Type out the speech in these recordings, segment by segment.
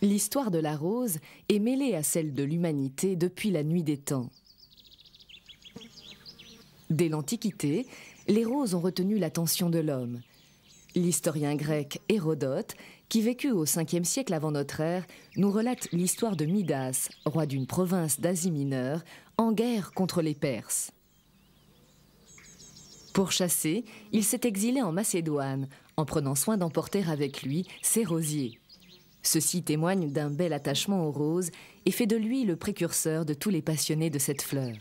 L'histoire de la rose est mêlée à celle de l'humanité depuis la nuit des temps. Dès l'Antiquité, les roses ont retenu l'attention de l'homme. L'historien grec Hérodote, qui vécut au 5e siècle avant notre ère, nous relate l'histoire de Midas, roi d'une province d'Asie mineure, en guerre contre les Perses. Pour chasser, il s'est exilé en Macédoine, en prenant soin d'emporter avec lui ses rosiers. Ceci témoigne d'un bel attachement aux roses et fait de lui le précurseur de tous les passionnés de cette fleur.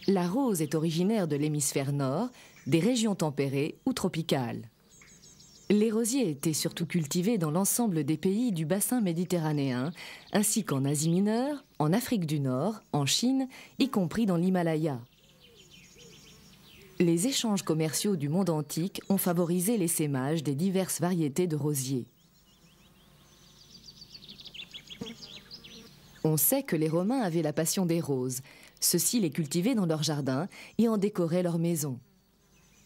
La rose est originaire de l'hémisphère nord, des régions tempérées ou tropicales. Les rosiers étaient surtout cultivés dans l'ensemble des pays du bassin méditerranéen, ainsi qu'en Asie mineure, en Afrique du Nord, en Chine, y compris dans l'Himalaya. Les échanges commerciaux du monde antique ont favorisé l'essaimage des diverses variétés de rosiers. On sait que les Romains avaient la passion des roses. Ceux-ci les cultivaient dans leurs jardins et en décoraient leurs maisons.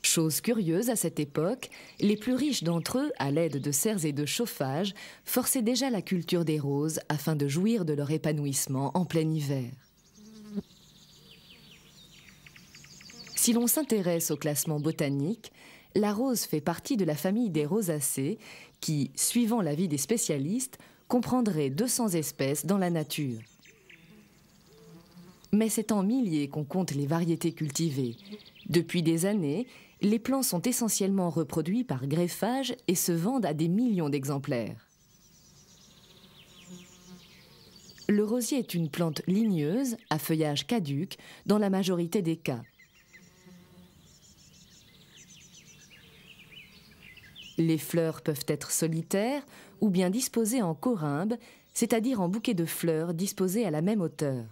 Chose curieuse à cette époque, les plus riches d'entre eux, à l'aide de serres et de chauffage, forçaient déjà la culture des roses afin de jouir de leur épanouissement en plein hiver. Si l'on s'intéresse au classement botanique, la rose fait partie de la famille des rosacées qui, suivant l'avis des spécialistes, comprendrait 200 espèces dans la nature. Mais c'est en milliers qu'on compte les variétés cultivées. Depuis des années, les plants sont essentiellement reproduits par greffage et se vendent à des millions d'exemplaires. Le rosier est une plante ligneuse, à feuillage caduc, dans la majorité des cas. Les fleurs peuvent être solitaires ou bien disposées en corymbes, c'est-à-dire en bouquets de fleurs disposés à la même hauteur.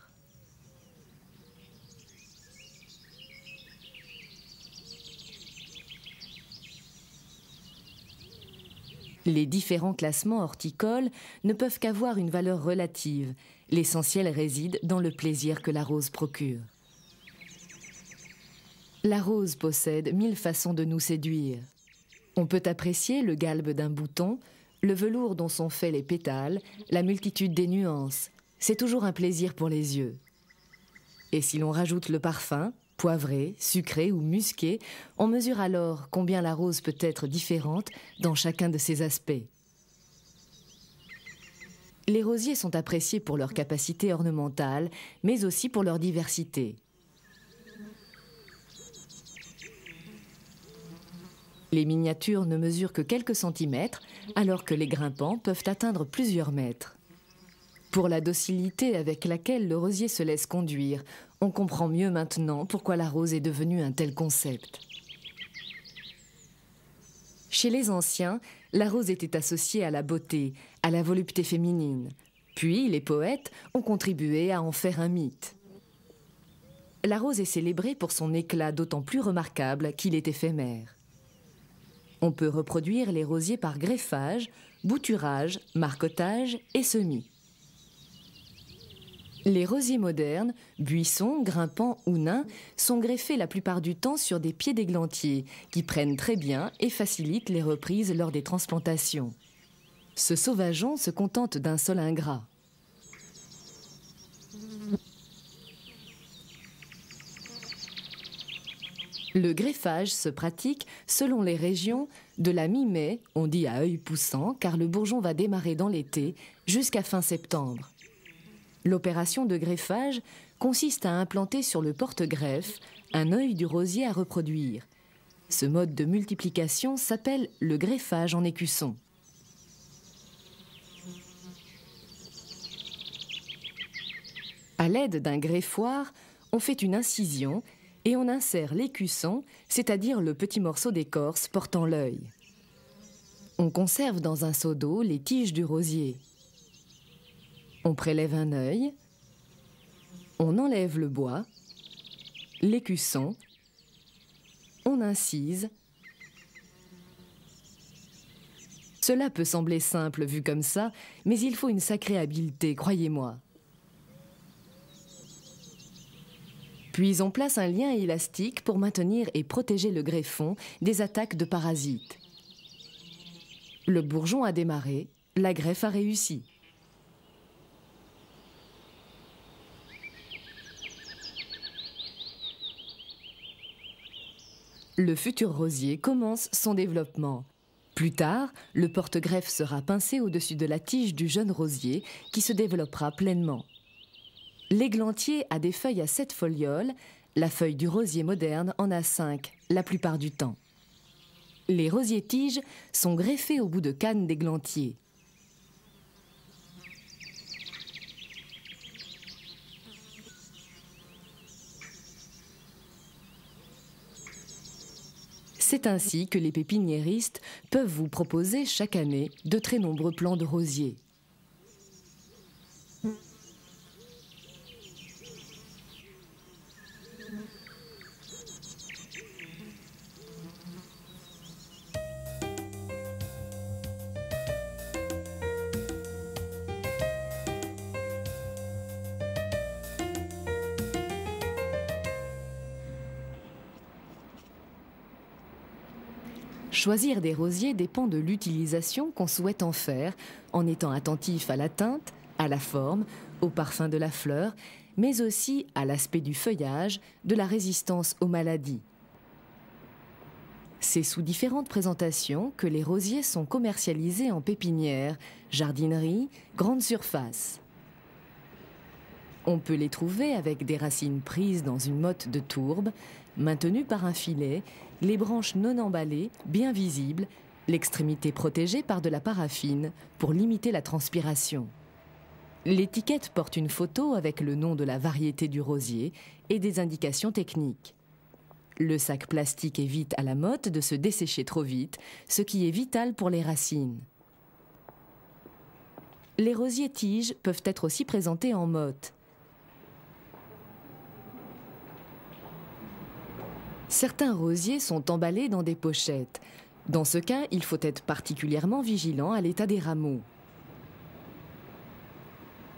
Les différents classements horticoles ne peuvent qu'avoir une valeur relative. L'essentiel réside dans le plaisir que la rose procure. La rose possède 1000 façons de nous séduire. On peut apprécier le galbe d'un bouton, le velours dont sont faits les pétales, la multitude des nuances. C'est toujours un plaisir pour les yeux. Et si l'on rajoute le parfum, poivré, sucré ou musqué, on mesure alors combien la rose peut être différente dans chacun de ses aspects. Les rosiers sont appréciés pour leur capacité ornementale, mais aussi pour leur diversité. Les miniatures ne mesurent que quelques centimètres, alors que les grimpants peuvent atteindre plusieurs mètres. Pour la docilité avec laquelle le rosier se laisse conduire, on comprend mieux maintenant pourquoi la rose est devenue un tel concept. Chez les anciens, la rose était associée à la beauté, à la volupté féminine. Puis les poètes ont contribué à en faire un mythe. La rose est célébrée pour son éclat d'autant plus remarquable qu'il est éphémère. On peut reproduire les rosiers par greffage, bouturage, marcottage et semis. Les rosiers modernes, buissons, grimpants ou nains, sont greffés la plupart du temps sur des pieds d'églantier qui prennent très bien et facilitent les reprises lors des transplantations. Ce sauvageon se contente d'un sol ingrat. Le greffage se pratique, selon les régions, de la mi-mai, on dit à œil poussant, car le bourgeon va démarrer dans l'été, jusqu'à fin septembre. L'opération de greffage consiste à implanter sur le porte-greffe un œil du rosier à reproduire. Ce mode de multiplication s'appelle le greffage en écusson. À l'aide d'un greffoir, on fait une incision et on insère l'écusson, c'est-à-dire le petit morceau d'écorce portant l'œil. On conserve dans un seau d'eau les tiges du rosier. On prélève un œil, on enlève le bois, l'écusson, on incise. Cela peut sembler simple vu comme ça, mais il faut une sacrée habileté, croyez-moi. Puis on place un lien élastique pour maintenir et protéger le greffon des attaques de parasites. Le bourgeon a démarré, la greffe a réussi. Le futur rosier commence son développement. Plus tard, le porte-greffe sera pincé au-dessus de la tige du jeune rosier qui se développera pleinement. L'églantier a des feuilles à 7 folioles, la feuille du rosier moderne en a 5, la plupart du temps. Les rosiers-tiges sont greffés au bout de cannes d'églantier. C'est ainsi que les pépiniéristes peuvent vous proposer chaque année de très nombreux plants de rosiers. Choisir des rosiers dépend de l'utilisation qu'on souhaite en faire, en étant attentif à la teinte, à la forme, au parfum de la fleur, mais aussi à l'aspect du feuillage, de la résistance aux maladies. C'est sous différentes présentations que les rosiers sont commercialisés en pépinière, jardinerie, grande surface. On peut les trouver avec des racines prises dans une motte de tourbe, maintenues par un filet, les branches non emballées, bien visibles, l'extrémité protégée par de la paraffine pour limiter la transpiration. L'étiquette porte une photo avec le nom de la variété du rosier et des indications techniques. Le sac plastique évite à la motte de se dessécher trop vite, ce qui est vital pour les racines. Les rosiers-tiges peuvent être aussi présentés en motte. Certains rosiers sont emballés dans des pochettes. Dans ce cas, il faut être particulièrement vigilant à l'état des rameaux.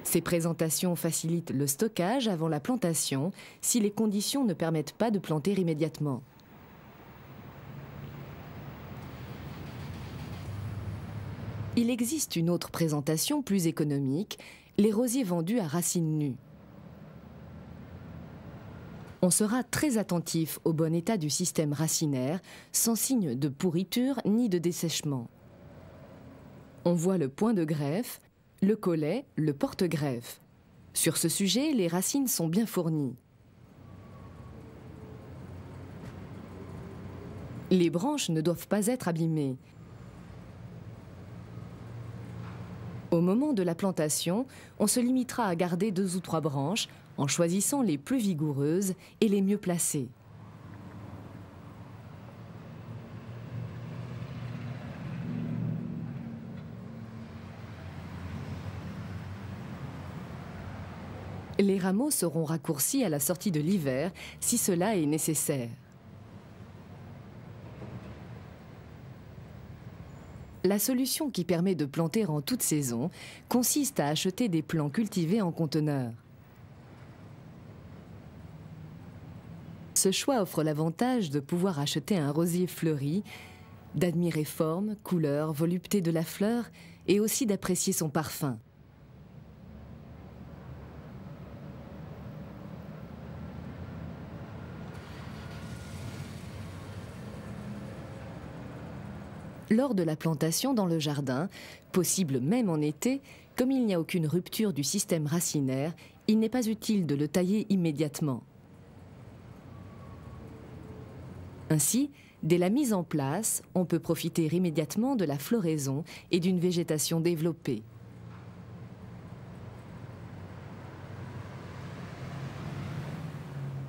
Ces présentations facilitent le stockage avant la plantation si les conditions ne permettent pas de planter immédiatement. Il existe une autre présentation plus économique, les rosiers vendus à racines nues. On sera très attentif au bon état du système racinaire, sans signe de pourriture ni de dessèchement. On voit le point de greffe, le collet, le porte-greffe. Sur ce sujet, les racines sont bien fournies. Les branches ne doivent pas être abîmées. Au moment de la plantation, on se limitera à garder 2 ou 3 branches en choisissant les plus vigoureuses et les mieux placées. Les rameaux seront raccourcis à la sortie de l'hiver si cela est nécessaire. La solution qui permet de planter en toute saison consiste à acheter des plants cultivés en conteneurs. Ce choix offre l'avantage de pouvoir acheter un rosier fleuri, d'admirer forme, couleur, volupté de la fleur et aussi d'apprécier son parfum. Lors de la plantation dans le jardin, possible même en été, comme il n'y a aucune rupture du système racinaire, il n'est pas utile de le tailler immédiatement. Ainsi, dès la mise en place, on peut profiter immédiatement de la floraison et d'une végétation développée.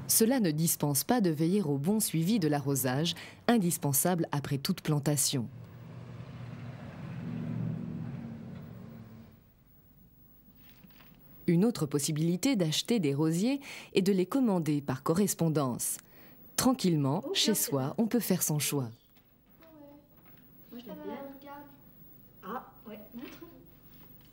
Cela ne dispense pas de veiller au bon suivi de l'arrosage, indispensable après toute plantation. Une autre possibilité d'acheter des rosiers est de les commander par correspondance. Tranquillement, chez soi, on peut faire son choix.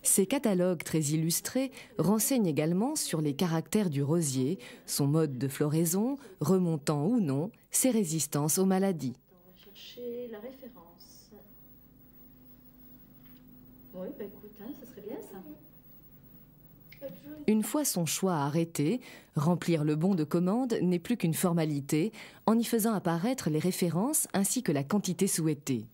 Ces catalogues très illustrés renseignent également sur les caractères du rosier, son mode de floraison, remontant ou non, ses résistances aux maladies. On va chercher la référence. Oui, bah écoute, hein, ça serait bien ça. Une fois son choix arrêté, remplir le bon de commande n'est plus qu'une formalité, en y faisant apparaître les références ainsi que la quantité souhaitée.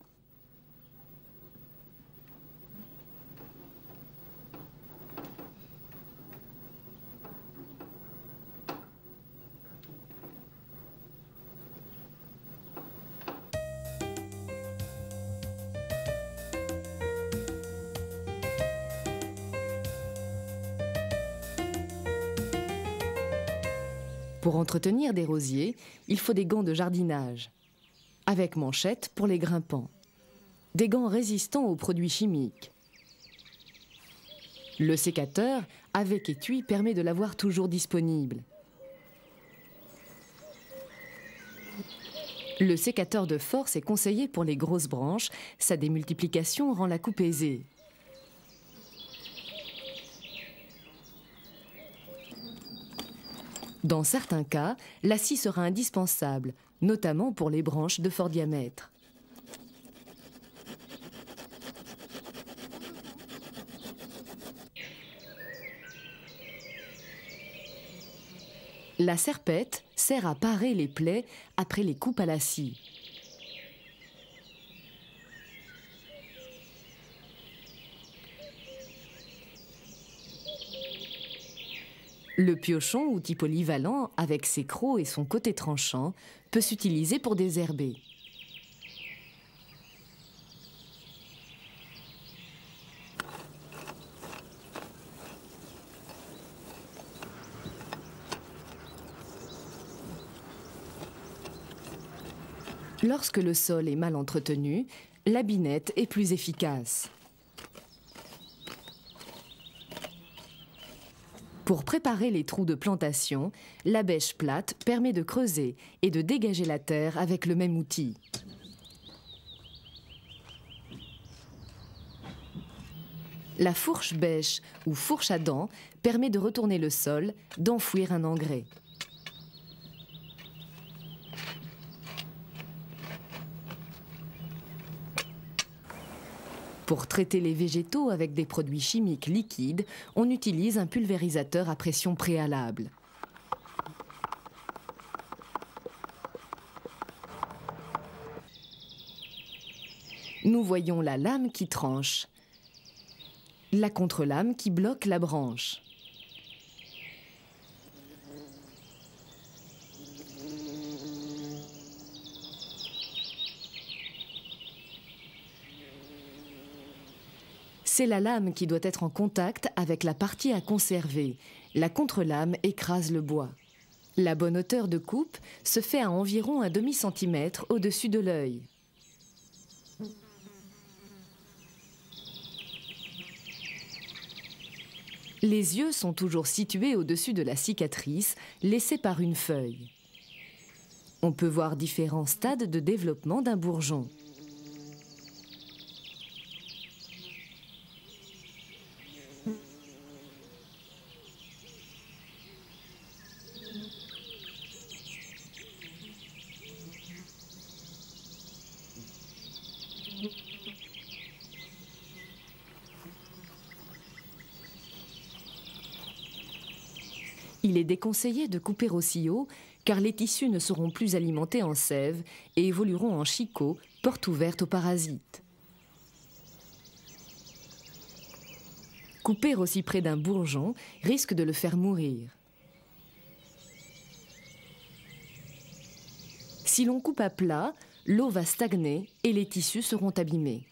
Pour entretenir des rosiers, il faut des gants de jardinage, avec manchette pour les grimpants, des gants résistants aux produits chimiques. Le sécateur, avec étui, permet de l'avoir toujours disponible. Le sécateur de force est conseillé pour les grosses branches, sa démultiplication rend la coupe aisée. Dans certains cas, la scie sera indispensable, notamment pour les branches de fort diamètre. La serpette sert à parer les plaies après les coupes à la scie. Le piochon, outil polyvalent, avec ses crocs et son côté tranchant, peut s'utiliser pour désherber. Lorsque le sol est mal entretenu, la binette est plus efficace. Pour préparer les trous de plantation, la bêche plate permet de creuser et de dégager la terre avec le même outil. La fourche bêche ou fourche à dents permet de retourner le sol, d'enfouir un engrais. Pour traiter les végétaux avec des produits chimiques liquides, on utilise un pulvérisateur à pression préalable. Nous voyons la lame qui tranche, la contre-lame qui bloque la branche. C'est la lame qui doit être en contact avec la partie à conserver. La contre-lame écrase le bois. La bonne hauteur de coupe se fait à environ un demi-centimètre au-dessus de l'œil. Les yeux sont toujours situés au-dessus de la cicatrice laissée par une feuille. On peut voir différents stades de développement d'un bourgeon. Il est déconseillé de couper aussi haut car les tissus ne seront plus alimentés en sève et évolueront en chicot, porte ouverte aux parasites. Couper aussi près d'un bourgeon risque de le faire mourir. Si l'on coupe à plat, l'eau va stagner et les tissus seront abîmés.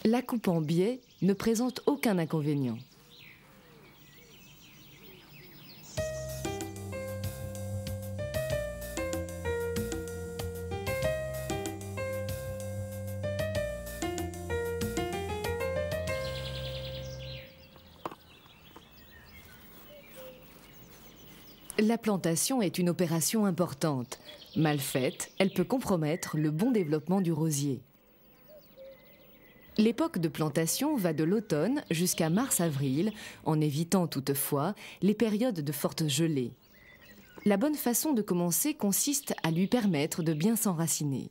La coupe en biais ne présente aucun inconvénient. La plantation est une opération importante. Mal faite, elle peut compromettre le bon développement du rosier. L'époque de plantation va de l'automne jusqu'à mars-avril, en évitant toutefois les périodes de fortes gelées. La bonne façon de commencer consiste à lui permettre de bien s'enraciner.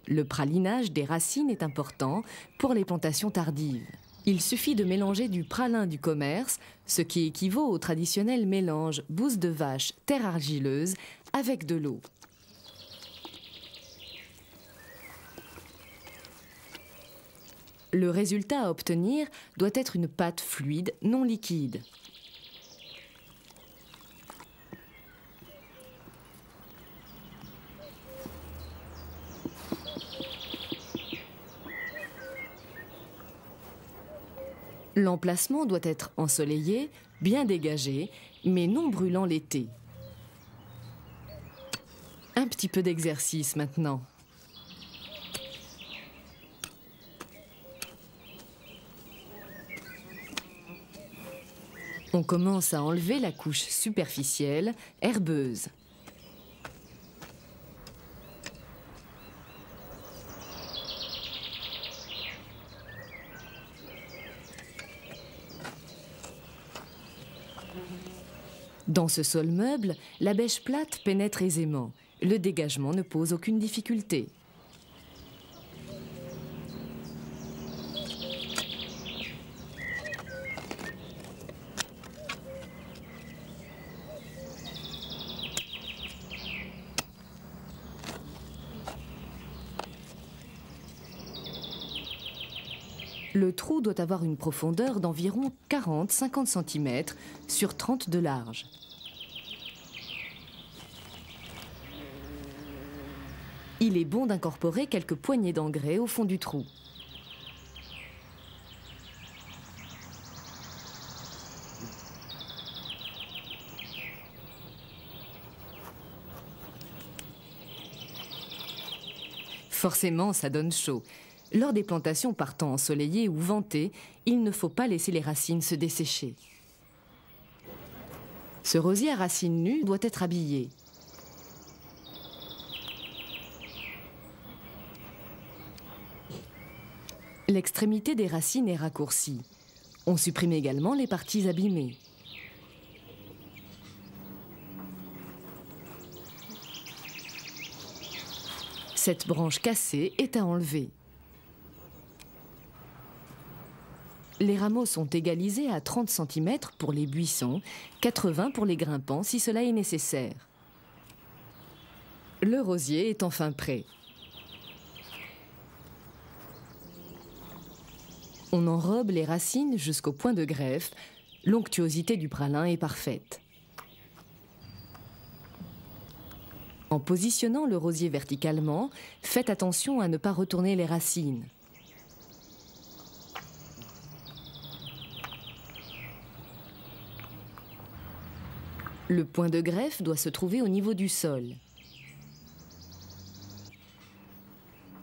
Le pralinage des racines est important pour les plantations tardives. Il suffit de mélanger du pralin du commerce, ce qui équivaut au traditionnel mélange bouse de vache, terre argileuse, avec de l'eau. Le résultat à obtenir doit être une pâte fluide, non liquide. L'emplacement doit être ensoleillé, bien dégagé, mais non brûlant l'été. Un petit peu d'exercice maintenant. On commence à enlever la couche superficielle, herbeuse. Dans ce sol meuble, la bêche plate pénètre aisément. Le dégagement ne pose aucune difficulté. Le trou doit avoir une profondeur d'environ 40-50 cm sur 30 de large. Il est bon d'incorporer quelques poignées d'engrais au fond du trou. Forcément, ça donne chaud. Lors des plantations partant ensoleillées ou ventées, il ne faut pas laisser les racines se dessécher. Ce rosier à racines nues doit être habillé. L'extrémité des racines est raccourcie. On supprime également les parties abîmées. Cette branche cassée est à enlever. Les rameaux sont égalisés à 30 cm pour les buissons, 80 pour les grimpants si cela est nécessaire. Le rosier est enfin prêt. On enrobe les racines jusqu'au point de greffe. L'onctuosité du pralin est parfaite. En positionnant le rosier verticalement, faites attention à ne pas retourner les racines. Le point de greffe doit se trouver au niveau du sol.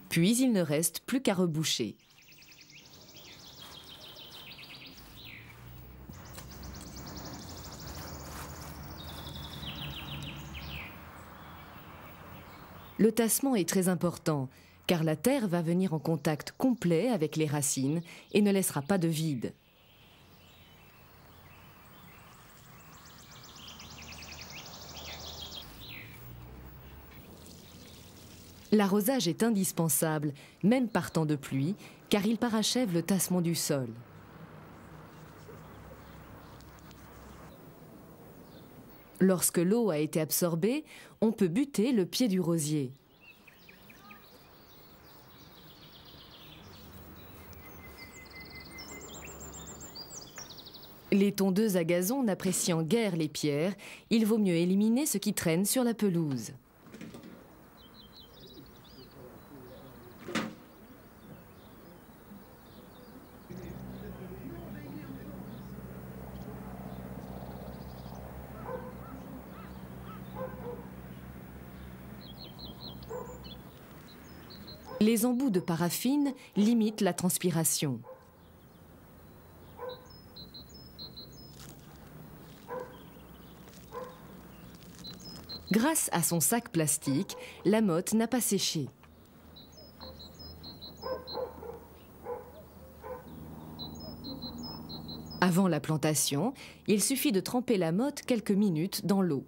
Puis il ne reste plus qu'à reboucher. Le tassement est très important, car la terre va venir en contact complet avec les racines et ne laissera pas de vide. L'arrosage est indispensable, même par temps de pluie, car il parachève le tassement du sol. Lorsque l'eau a été absorbée, on peut butter le pied du rosier. Les tondeuses à gazon n'appréciant guère les pierres, il vaut mieux éliminer ce qui traîne sur la pelouse. Les embouts de paraffine limitent la transpiration. Grâce à son sac plastique, la motte n'a pas séché. Avant la plantation, il suffit de tremper la motte quelques minutes dans l'eau.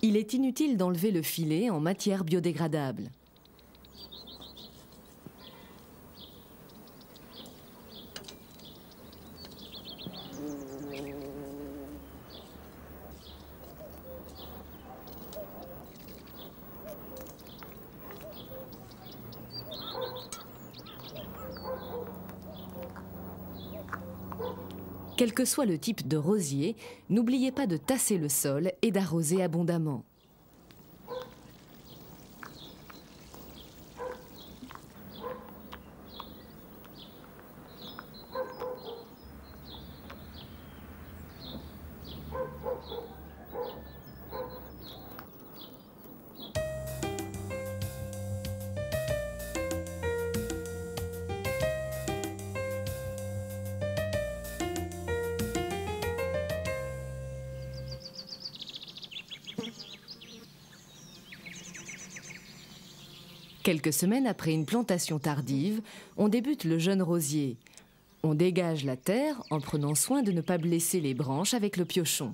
Il est inutile d'enlever le filet en matière biodégradable. Quel que soit le type de rosier, n'oubliez pas de tasser le sol et d'arroser abondamment. Quelques semaines après une plantation tardive, on débute le jeune rosier. On dégage la terre en prenant soin de ne pas blesser les branches avec le piochon.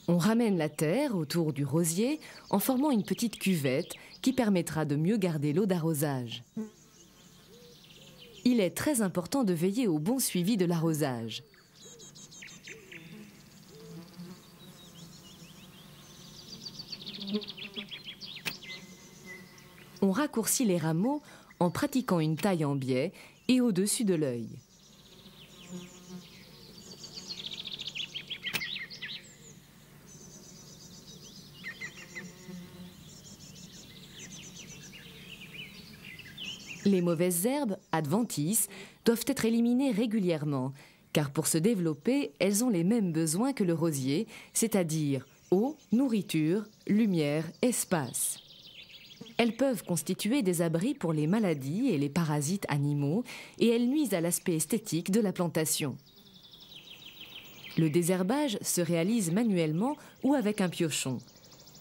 On ramène la terre autour du rosier en formant une petite cuvette qui permettra de mieux garder l'eau d'arrosage. Il est très important de veiller au bon suivi de l'arrosage. On raccourcit les rameaux en pratiquant une taille en biais et au-dessus de l'œil. Les mauvaises herbes, adventices, doivent être éliminées régulièrement, car pour se développer, elles ont les mêmes besoins que le rosier, c'est-à-dire eau, nourriture, lumière, espace. Elles peuvent constituer des abris pour les maladies et les parasites animaux et elles nuisent à l'aspect esthétique de la plantation. Le désherbage se réalise manuellement ou avec un piochon.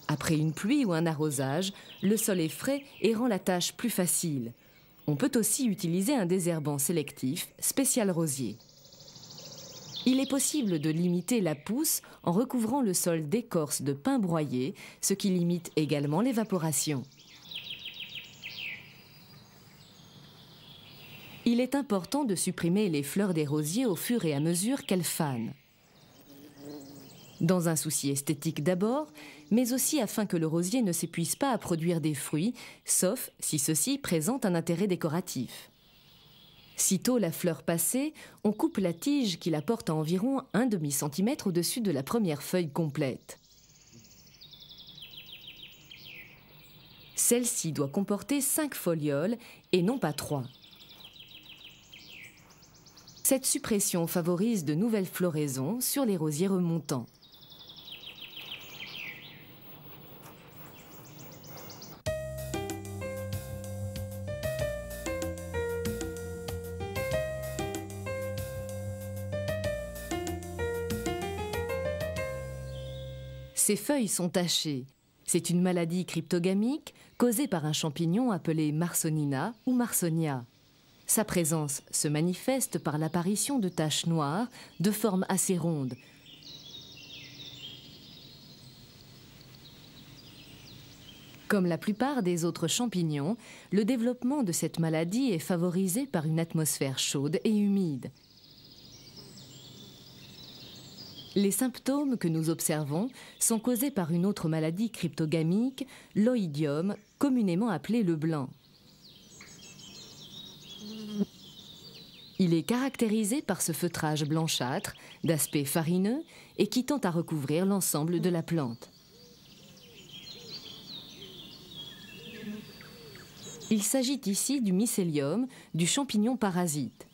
Après une pluie ou un arrosage, le sol est frais et rend la tâche plus facile. On peut aussi utiliser un désherbant sélectif spécial rosier. Il est possible de limiter la pousse en recouvrant le sol d'écorce de pin broyé, ce qui limite également l'évaporation. Il est important de supprimer les fleurs des rosiers au fur et à mesure qu'elles fanent. Dans un souci esthétique d'abord, mais aussi afin que le rosier ne s'épuise pas à produire des fruits, sauf si ceux-ci présentent un intérêt décoratif. Sitôt la fleur passée, on coupe la tige qui la porte à environ 1/2 centimètre au-dessus de la première feuille complète. Celle-ci doit comporter 5 folioles et non pas 3. Cette suppression favorise de nouvelles floraisons sur les rosiers remontants. Ces feuilles sont tachées. C'est une maladie cryptogamique causée par un champignon appelé Marsonina ou Marsonia. Sa présence se manifeste par l'apparition de taches noires de forme assez ronde. Comme la plupart des autres champignons, le développement de cette maladie est favorisé par une atmosphère chaude et humide. Les symptômes que nous observons sont causés par une autre maladie cryptogamique, l'oïdium, communément appelé le blanc. Il est caractérisé par ce feutrage blanchâtre, d'aspect farineux et qui tend à recouvrir l'ensemble de la plante. Il s'agit ici du mycélium, du champignon parasite.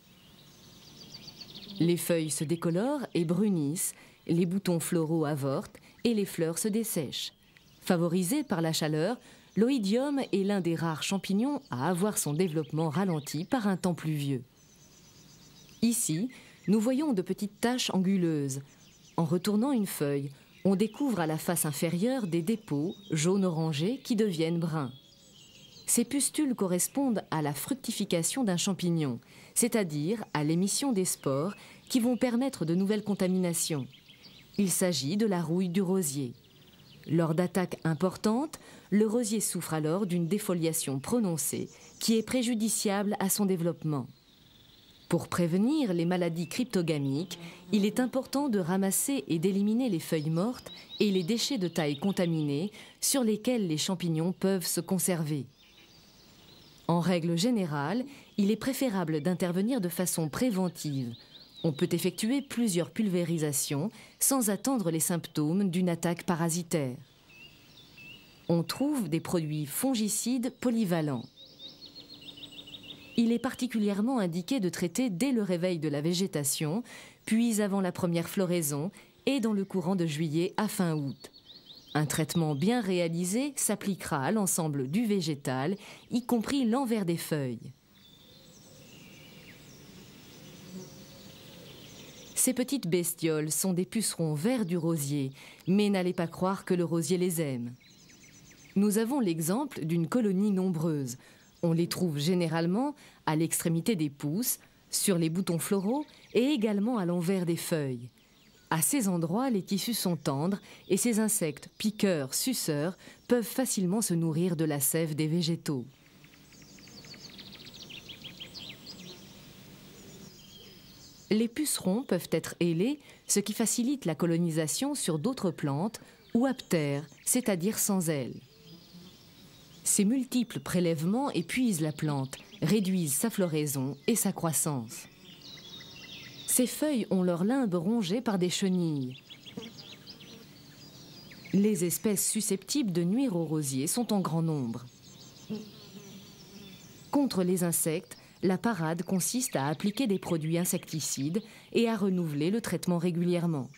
Les feuilles se décolorent et brunissent, les boutons floraux avortent et les fleurs se dessèchent. Favorisé par la chaleur, l'oïdium est l'un des rares champignons à avoir son développement ralenti par un temps pluvieux. Ici, nous voyons de petites taches anguleuses. En retournant une feuille, on découvre à la face inférieure des dépôts jaune-orangé qui deviennent bruns. Ces pustules correspondent à la fructification d'un champignon, c'est-à-dire à l'émission des spores qui vont permettre de nouvelles contaminations. Il s'agit de la rouille du rosier. Lors d'attaques importantes, le rosier souffre alors d'une défoliation prononcée qui est préjudiciable à son développement. Pour prévenir les maladies cryptogamiques, il est important de ramasser et d'éliminer les feuilles mortes et les déchets de taille contaminés sur lesquels les champignons peuvent se conserver. En règle générale, il est préférable d'intervenir de façon préventive. On peut effectuer plusieurs pulvérisations sans attendre les symptômes d'une attaque parasitaire. On trouve des produits fongicides polyvalents. Il est particulièrement indiqué de traiter dès le réveil de la végétation, puis avant la première floraison et dans le courant de juillet à fin août. Un traitement bien réalisé s'appliquera à l'ensemble du végétal, y compris l'envers des feuilles. Ces petites bestioles sont des pucerons verts du rosier, mais n'allez pas croire que le rosier les aime. Nous avons l'exemple d'une colonie nombreuse. On les trouve généralement à l'extrémité des pousses, sur les boutons floraux et également à l'envers des feuilles. À ces endroits, les tissus sont tendres et ces insectes piqueurs, suceurs peuvent facilement se nourrir de la sève des végétaux. Les pucerons peuvent être ailés, ce qui facilite la colonisation sur d'autres plantes, ou aptères, c'est-à-dire sans ailes. Ces multiples prélèvements épuisent la plante, réduisent sa floraison et sa croissance. Ces feuilles ont leur limbe rongé par des chenilles. Les espèces susceptibles de nuire au rosier sont en grand nombre. Contre les insectes, la parade consiste à appliquer des produits insecticides et à renouveler le traitement régulièrement.